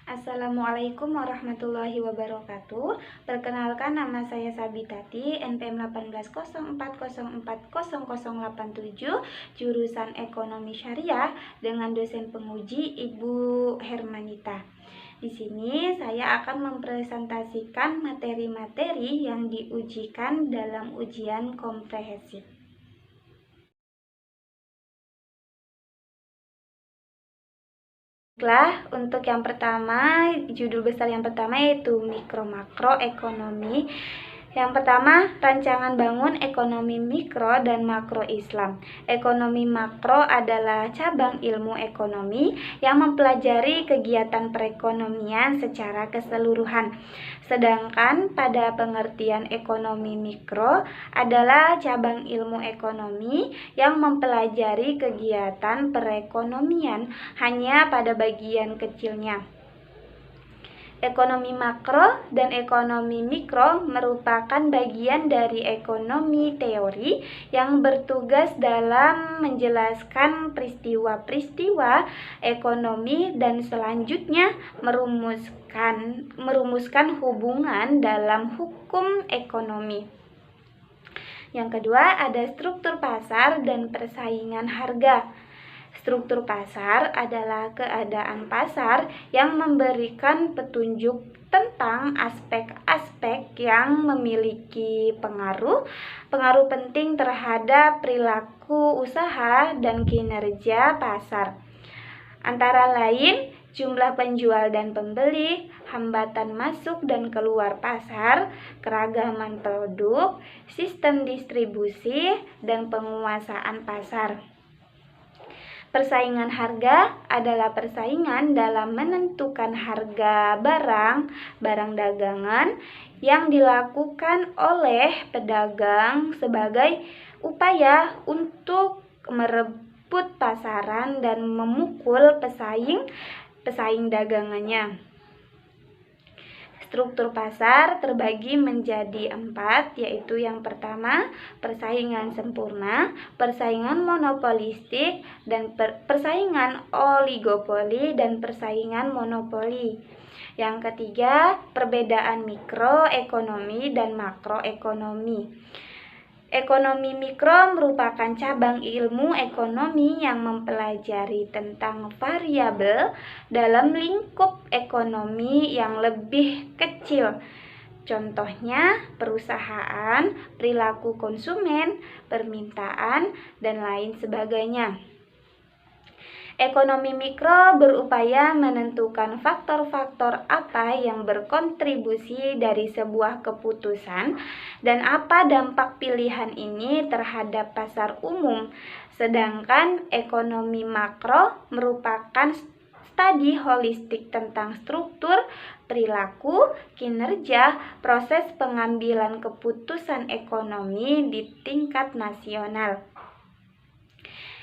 Assalamualaikum warahmatullahi wabarakatuh. Perkenalkan, nama saya Sabitati, NPM 1804040087, jurusan Ekonomi Syariah dengan dosen penguji Ibu Hermanita. Di sini saya akan mempresentasikan materi-materi yang diujikan dalam ujian komprehensif. Untuk yang pertama, judul besar yang pertama yaitu mikro makro ekonomi. Yang pertama, rancangan bangun ekonomi mikro dan makro Islam. Ekonomi makro adalah cabang ilmu ekonomi yang mempelajari kegiatan perekonomian secara keseluruhan. Sedangkan pada pengertian ekonomi mikro adalah cabang ilmu ekonomi yang mempelajari kegiatan perekonomian hanya pada bagian kecilnya. Ekonomi makro dan ekonomi mikro merupakan bagian dari ekonomi teori yang bertugas dalam menjelaskan peristiwa-peristiwa ekonomi dan selanjutnya merumuskan hubungan dalam hukum ekonomi. Yang kedua, ada struktur pasar dan persaingan harga. Struktur pasar adalah keadaan pasar yang memberikan petunjuk tentang aspek-aspek yang memiliki pengaruh penting terhadap perilaku usaha dan kinerja pasar. Antara lain, jumlah penjual dan pembeli, hambatan masuk dan keluar pasar, keragaman produk, sistem distribusi, dan penguasaan pasar. Persaingan harga adalah persaingan dalam menentukan harga barang dagangan yang dilakukan oleh pedagang sebagai upaya untuk merebut pasaran dan memukul pesaing dagangannya. Struktur pasar terbagi menjadi 4, yaitu yang pertama, persaingan sempurna, persaingan monopolistik, dan persaingan oligopoli, dan persaingan monopoli. Yang ketiga, perbedaan mikroekonomi dan makroekonomi. Ekonomi mikro merupakan cabang ilmu ekonomi yang mempelajari tentang variabel dalam lingkup ekonomi yang lebih kecil. Contohnya, perusahaan, perilaku konsumen, permintaan, dan lain sebagainya. Ekonomi mikro berupaya menentukan faktor-faktor apa yang berkontribusi dari sebuah keputusan dan apa dampak pilihan ini terhadap pasar umum. Sedangkan ekonomi makro merupakan studi holistik tentang struktur, perilaku, kinerja, proses pengambilan keputusan ekonomi di tingkat nasional.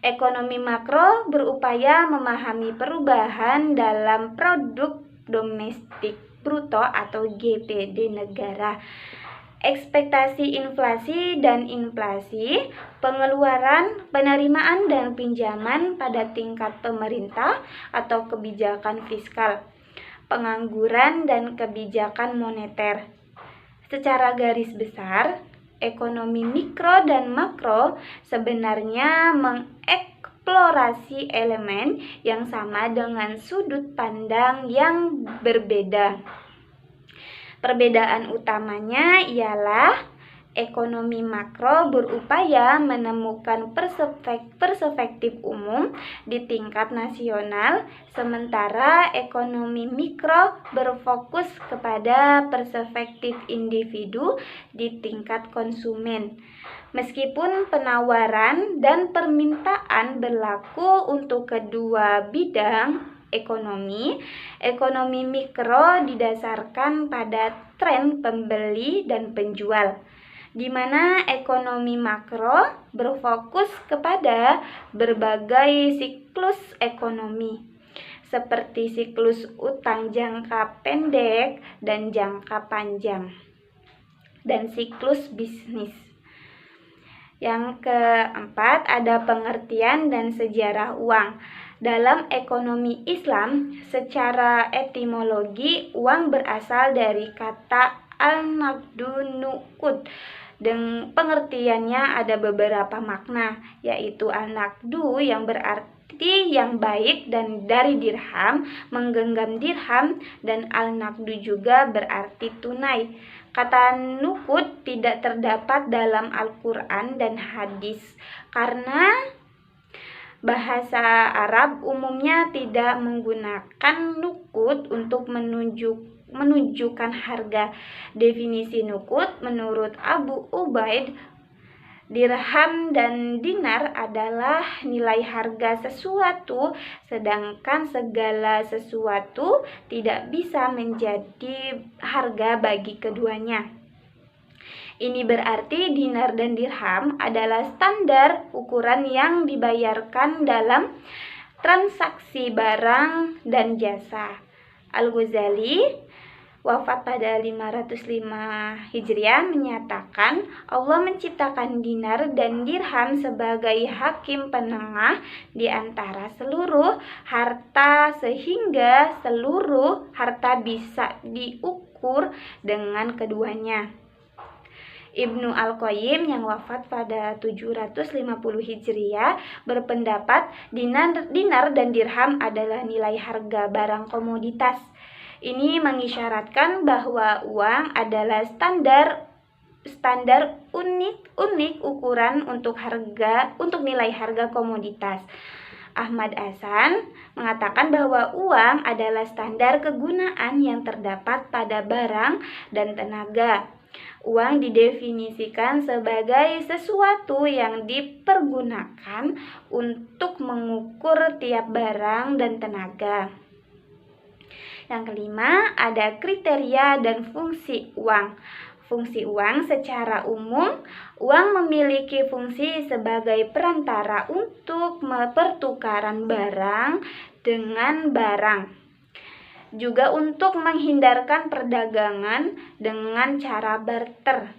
Ekonomi makro berupaya memahami perubahan dalam produk domestik bruto atau GPD negara, ekspektasi inflasi dan inflasi, pengeluaran, penerimaan dan pinjaman pada tingkat pemerintah atau kebijakan fiskal, pengangguran dan kebijakan moneter. Secara garis besar, ekonomi mikro dan makro sebenarnya mengeksplorasi elemen yang sama dengan sudut pandang yang berbeda. Perbedaan utamanya ialah ekonomi makro berupaya menemukan perspektif umum di tingkat nasional, sementara ekonomi mikro berfokus kepada perspektif individu di tingkat konsumen. Meskipun penawaran dan permintaan berlaku untuk kedua bidang ekonomi mikro didasarkan pada tren pembeli dan penjual, di mana ekonomi makro berfokus kepada berbagai siklus ekonomi, seperti siklus utang jangka pendek dan jangka panjang. dan siklus bisnis. Yang keempat, ada pengertian dan sejarah uang. Dalam ekonomi Islam, secara etimologi, uang berasal dari kata al-naqdu nuqud. Dan pengertiannya ada beberapa makna, yaitu al-naqdu yang berarti yang baik dan dari dirham, menggenggam dirham, dan al-naqdu juga berarti tunai. Kata nuqud tidak terdapat dalam Al-Quran dan hadis karena bahasa Arab umumnya tidak menggunakan nuqud untuk menunjukkan harga. Definisi nuqud menurut Abu Ubaid, dirham dan dinar adalah nilai harga sesuatu, sedangkan segala sesuatu tidak bisa menjadi harga bagi keduanya. Ini berarti dinar dan dirham adalah standar ukuran yang dibayarkan dalam transaksi barang dan jasa. Al-Ghazali wafat pada 505 Hijriah menyatakan Allah menciptakan dinar dan dirham sebagai hakim penengah di antara seluruh harta sehingga seluruh harta bisa diukur dengan keduanya. Ibnu Al-Qayyim yang wafat pada 750 Hijriah berpendapat dinar dan dirham adalah nilai harga barang komoditas. Ini mengisyaratkan bahwa uang adalah standar unik ukuran untuk nilai harga komoditas. Ahmad Hasan mengatakan bahwa uang adalah standar kegunaan yang terdapat pada barang dan tenaga. Uang didefinisikan sebagai sesuatu yang dipergunakan untuk mengukur tiap barang dan tenaga. Yang kelima, ada kriteria dan fungsi uang. Fungsi uang secara umum, uang memiliki fungsi sebagai perantara untuk pertukaran barang dengan barang. Juga untuk menghindarkan perdagangan dengan cara barter.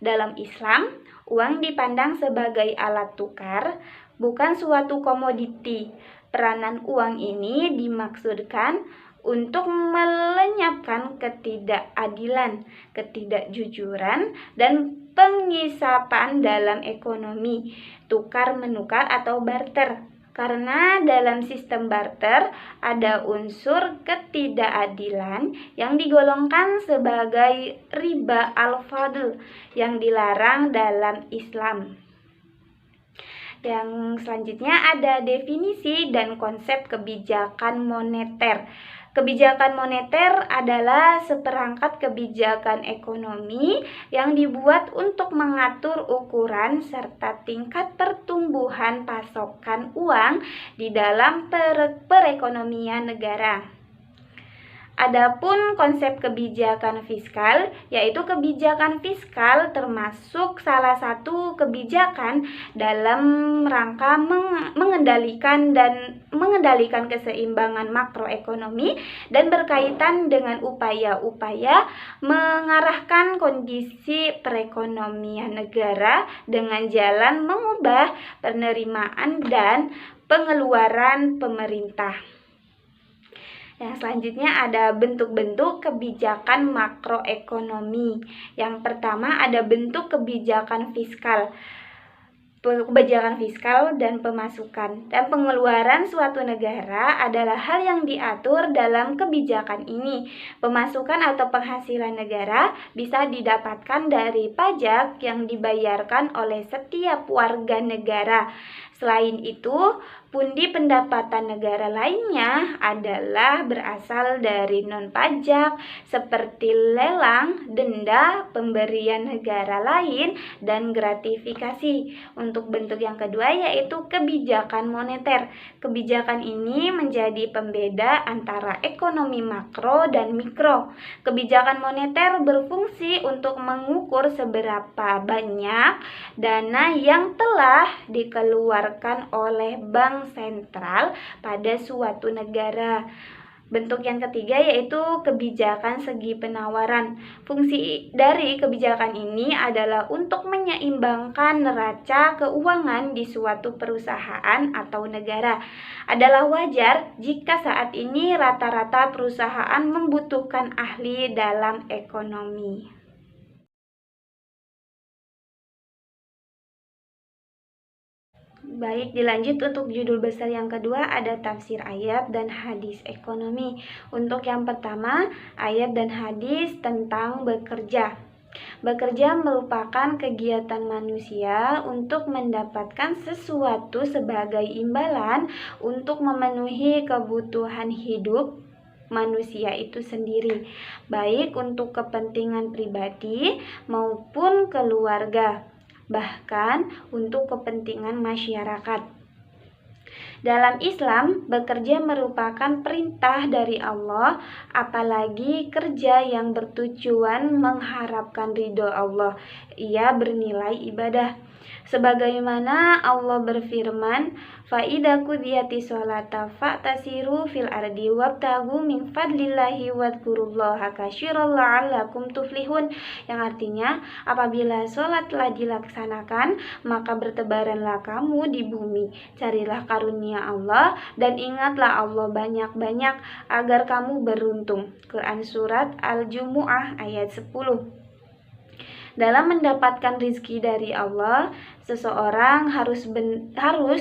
Dalam Islam, uang dipandang sebagai alat tukar, bukan suatu komoditi. Peranan uang ini dimaksudkan untuk melenyapkan ketidakadilan, ketidakjujuran, dan pengisapan dalam ekonomi, tukar-menukar atau barter. Karena dalam sistem barter ada unsur ketidakadilan yang digolongkan sebagai riba al-fadl yang dilarang dalam Islam. Yang selanjutnya ada definisi dan konsep kebijakan moneter. Kebijakan moneter adalah seperangkat kebijakan ekonomi yang dibuat untuk mengatur ukuran serta tingkat pertumbuhan pasokan uang di dalam perekonomian negara. Adapun konsep kebijakan fiskal, yaitu kebijakan fiskal termasuk salah satu kebijakan dalam rangka mengendalikan keseimbangan makroekonomi dan berkaitan dengan upaya-upaya mengarahkan kondisi perekonomian negara dengan jalan mengubah penerimaan dan pengeluaran pemerintah. Yang selanjutnya ada bentuk-bentuk kebijakan makroekonomi. Yang pertama ada bentuk kebijakan fiskal. Kebijakan fiskal dan pemasukan dan pengeluaran suatu negara adalah hal yang diatur dalam kebijakan ini. Pemasukan atau penghasilan negara bisa didapatkan dari pajak yang dibayarkan oleh setiap warga negara. Selain itu, pundi pendapatan negara lainnya adalah berasal dari non-pajak seperti lelang, denda, pemberian negara lain, dan gratifikasi. Untuk bentuk yang kedua yaitu kebijakan moneter. Kebijakan ini menjadi pembeda antara ekonomi makro dan mikro. Kebijakan moneter berfungsi untuk mengukur seberapa banyak dana yang telah dikeluarkan oleh bank sentral pada suatu negara. Bentuk yang ketiga yaitu kebijakan segi penawaran. Fungsi dari kebijakan ini adalah untuk menyeimbangkan neraca keuangan di suatu perusahaan atau negara. Adalah wajar jika saat ini rata-rata perusahaan membutuhkan ahli dalam ekonomi. Baik, dilanjut untuk judul besar yang kedua ada tafsir ayat dan hadis ekonomi. Untuk yang pertama, ayat dan hadis tentang bekerja. Bekerja merupakan kegiatan manusia untuk mendapatkan sesuatu sebagai imbalan untuk memenuhi kebutuhan hidup manusia itu sendiri, baik untuk kepentingan pribadi maupun keluarga, bahkan untuk kepentingan masyarakat. Dalam Islam, bekerja merupakan perintah dari Allah, apalagi kerja yang bertujuan mengharapkan ridho Allah. Ia bernilai ibadah. Sebagaimana Allah berfirman, "Fa'idha qudiyati sholata fa'tasiru fil ardi wabtagu min fadlillahi wadhkurullaha katsiran la'allakum tuflihun." Yang artinya, apabila sholat telah dilaksanakan, maka bertebaranlah kamu di bumi, carilah karunia Allah dan ingatlah Allah banyak-banyak agar kamu beruntung. Quran Surat Al-Jumu'ah ayat 10. Dalam mendapatkan rizki dari Allah, seseorang harus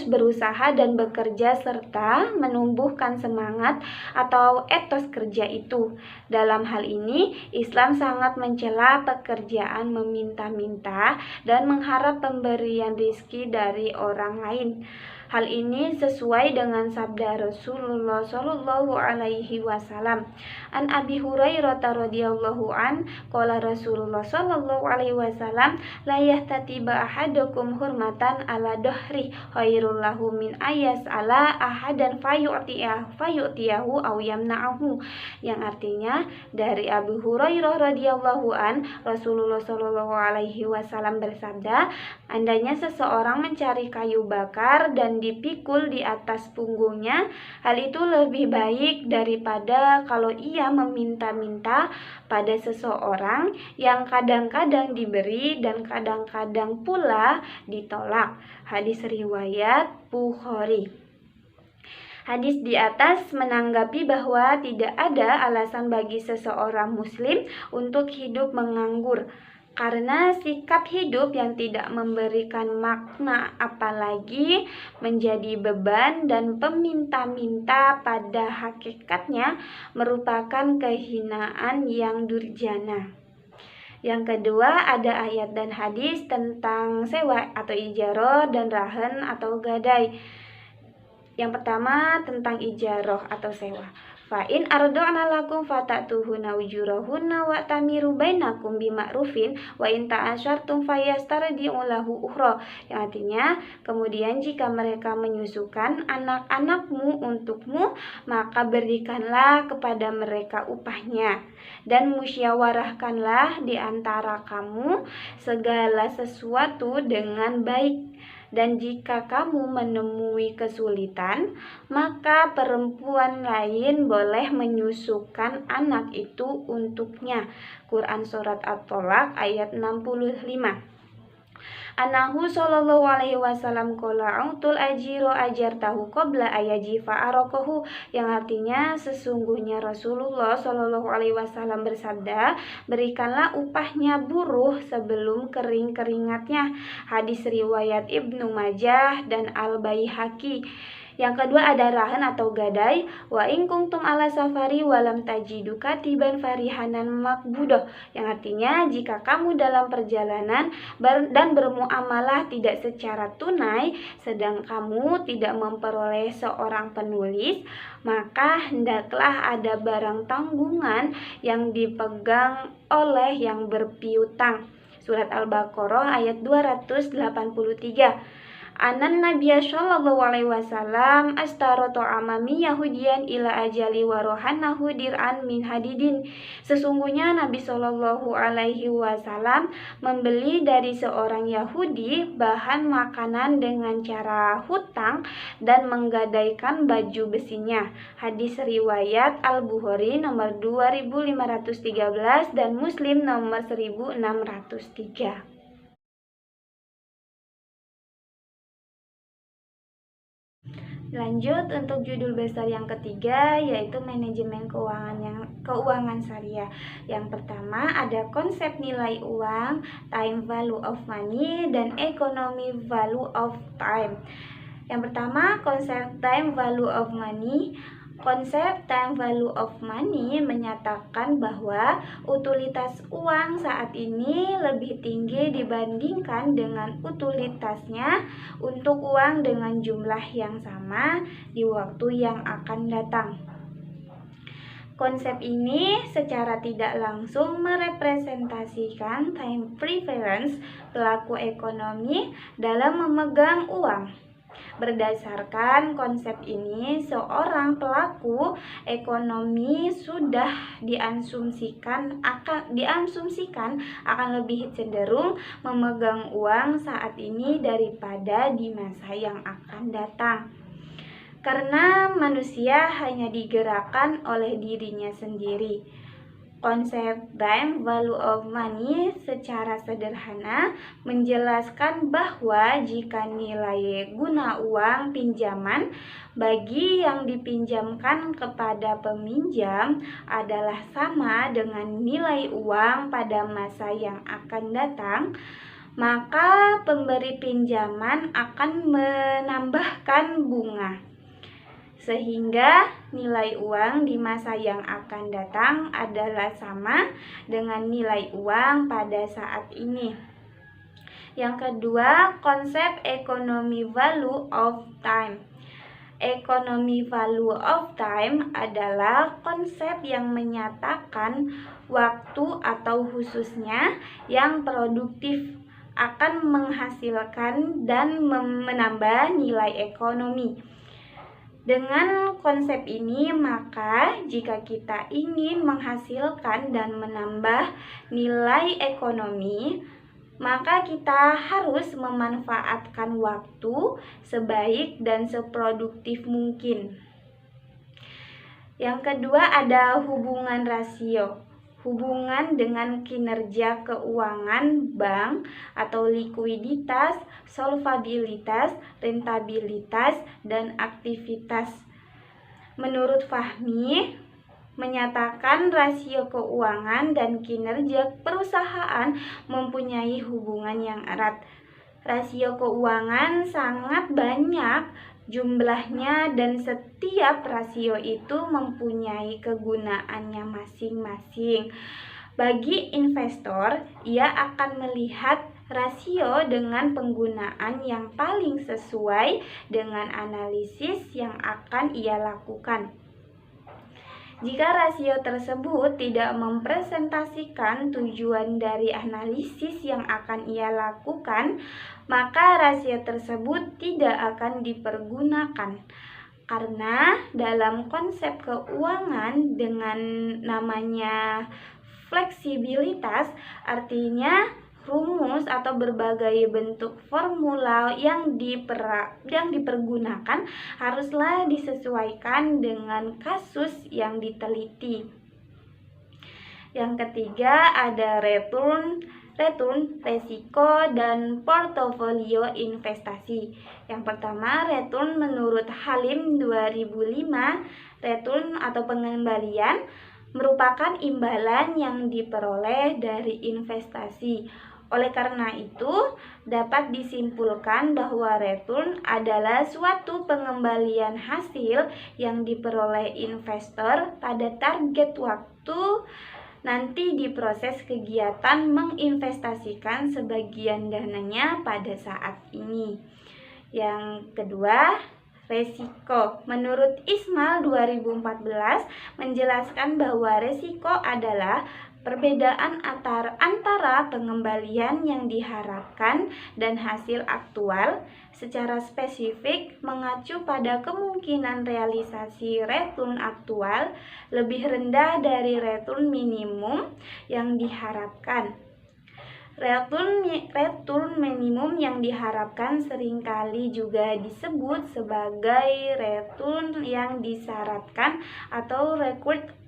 berusaha dan bekerja serta menumbuhkan semangat atau etos kerja itu. Dalam hal ini, Islam sangat mencela pekerjaan meminta-minta dan mengharap pemberian rizki dari orang lain. Hal ini sesuai dengan sabda Rasulullah Shallallahu Alaihi Wasallam. An Abi Hurairah radhiyallahu an, qala Rasulullah Shallallahu Alaihi Wasallam, la yahtatiba ahadukum hurmatan ala dohri khairul lahu min ayas ala ahadan fayu'tiyahu aw yamna'ahu. Yang artinya dari Abu Hurairah radhiyallahu an, Rasulullah Shallallahu Alaihi Wasallam bersabda, andainya seseorang mencari kayu bakar dan dipikul di atas punggungnya, hal itu lebih baik daripada kalau ia meminta-minta pada seseorang yang kadang-kadang diberi dan kadang-kadang pula ditolak. Hadis riwayat Bukhari. Hadis di atas menanggapi bahwa tidak ada alasan bagi seseorang muslim untuk hidup menganggur, karena sikap hidup yang tidak memberikan makna apalagi menjadi beban dan peminta-minta pada hakikatnya merupakan kehinaan yang durjana. Yang kedua ada ayat dan hadis tentang sewa atau ijaroh dan rahan atau gadai. Yang pertama tentang ijaroh atau sewa. Fa'in ardo'na lakum fata'tuhuna ujurahunna wa tamiru bainakum bima'rufin wa in ta'asyartum fayastardi'u lahu ukhra. Yang artinya, kemudian jika mereka menyusukan anak-anakmu untukmu, maka berikanlah kepada mereka upahnya dan musyawarahkanlah di antara kamu segala sesuatu dengan baik. Dan jika kamu menemui kesulitan, maka perempuan lain boleh menyusukan anak itu untuknya. Quran Surat At-Tolak ayat 65. Anahu sallallahu alaihi wasallam qala utul ajiro ajartahu qabla ayaji fa'arakohu. Yang artinya sesungguhnya Rasulullah sallallahu alaihi wasallam bersabda, berikanlah upahnya buruh sebelum kering keringatnya. Hadis riwayat Ibnu Majah dan Al-Baihaqi. Yang kedua ada rahan atau gadai. Wa in kuntum ala safari walam tajidu katiban farihanan makbudoh. Yang artinya jika kamu dalam perjalanan dan bermuamalah tidak secara tunai, sedang kamu tidak memperoleh seorang penulis, maka hendaklah ada barang tanggungan yang dipegang oleh yang berpiutang. Surat Al-Baqarah ayat 283. Anan Nabiya sallallahu alaihi wasallam astaro ta'amami Yahudiyan ila ajali warohanahu dir'an min hadidin. Sesungguhnya Nabi sallallahu alaihi wasallam membeli dari seorang Yahudi bahan makanan dengan cara hutang dan menggadaikan baju besinya. Hadis riwayat Al-Bukhari nomor 2513 dan Muslim nomor 1603. Lanjut untuk judul besar yang ketiga, yaitu manajemen keuangan syariah. Yang pertama ada konsep nilai uang, time value of money, dan economy value of time. Yang pertama, konsep time value of money. Konsep time value of money menyatakan bahwa utilitas uang saat ini lebih tinggi dibandingkan dengan utilitasnya untuk uang dengan jumlah yang sama di waktu yang akan datang. Konsep ini secara tidak langsung merepresentasikan time preference pelaku ekonomi dalam memegang uang. Berdasarkan konsep ini, seorang pelaku ekonomi sudah diasumsikan akan lebih cenderung memegang uang saat ini daripada di masa yang akan datang. Karena manusia hanya digerakkan oleh dirinya sendiri. Konsep time value of money secara sederhana menjelaskan bahwa jika nilai guna uang pinjaman bagi yang dipinjamkan kepada peminjam adalah sama dengan nilai uang pada masa yang akan datang, maka pemberi pinjaman akan menambahkan bunga, sehingga nilai uang di masa yang akan datang adalah sama dengan nilai uang pada saat ini. Yang kedua, konsep economy value of time. Economy value of time adalah konsep yang menyatakan waktu atau khususnya yang produktif akan menghasilkan dan menambah nilai ekonomi. Dengan konsep ini, maka jika kita ingin menghasilkan dan menambah nilai ekonomi, maka kita harus memanfaatkan waktu sebaik dan seproduktif mungkin. Yang kedua ada hubungan rasio. Hubungan dengan kinerja keuangan bank atau likuiditas, solvabilitas, rentabilitas, dan aktivitas. Menurut Fahmi, menyatakan rasio keuangan dan kinerja perusahaan mempunyai hubungan yang erat. Rasio keuangan sangat banyak jumlahnya dan setiap rasio itu mempunyai kegunaannya masing-masing. Bagi investor, ia akan melihat rasio dengan penggunaan yang paling sesuai dengan analisis yang akan ia lakukan. Jika rasio tersebut tidak mempresentasikan tujuan dari analisis yang akan ia lakukan, maka rasio tersebut tidak akan dipergunakan. Karena dalam konsep keuangan dengan namanya fleksibilitas, artinya rumus atau berbagai bentuk formula yang dipergunakan haruslah disesuaikan dengan kasus yang diteliti. Yang ketiga ada return, resiko, dan portofolio investasi. Yang pertama, return menurut Halim 2005, return atau pengembalian merupakan imbalan yang diperoleh dari investasi. Oleh karena itu, dapat disimpulkan bahwa return adalah suatu pengembalian hasil yang diperoleh investor pada target waktu nanti di proses kegiatan menginvestasikan sebagian dananya pada saat ini. Yang kedua, resiko. Menurut Ismail 2014 menjelaskan bahwa resiko adalah Perbedaan antara pengembalian yang diharapkan dan hasil aktual secara spesifik mengacu pada kemungkinan realisasi return aktual lebih rendah dari return minimum yang diharapkan. Return minimum yang diharapkan seringkali juga disebut sebagai return yang disyaratkan atau required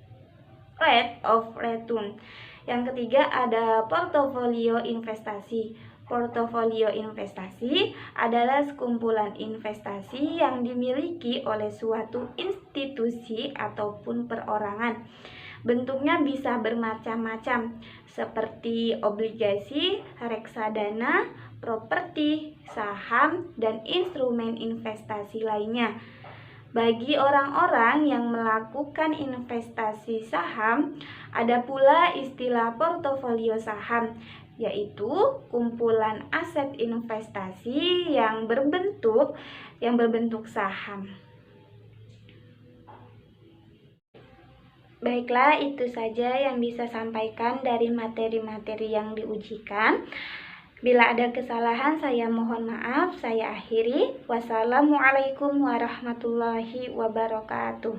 rate of return. Yang ketiga ada portofolio investasi. Portofolio investasi adalah sekumpulan investasi yang dimiliki oleh suatu institusi ataupun perorangan. Bentuknya bisa bermacam-macam, seperti obligasi, reksadana, properti, saham, dan instrumen investasi lainnya. Bagi orang-orang yang melakukan investasi saham, ada pula istilah portofolio saham, yaitu kumpulan aset investasi yang berbentuk saham. Baiklah, itu saja yang bisa sampaikan dari materi-materi yang diujikan. Bila ada kesalahan, saya mohon maaf. Saya akhiri. Wassalamualaikum warahmatullahi wabarakatuh.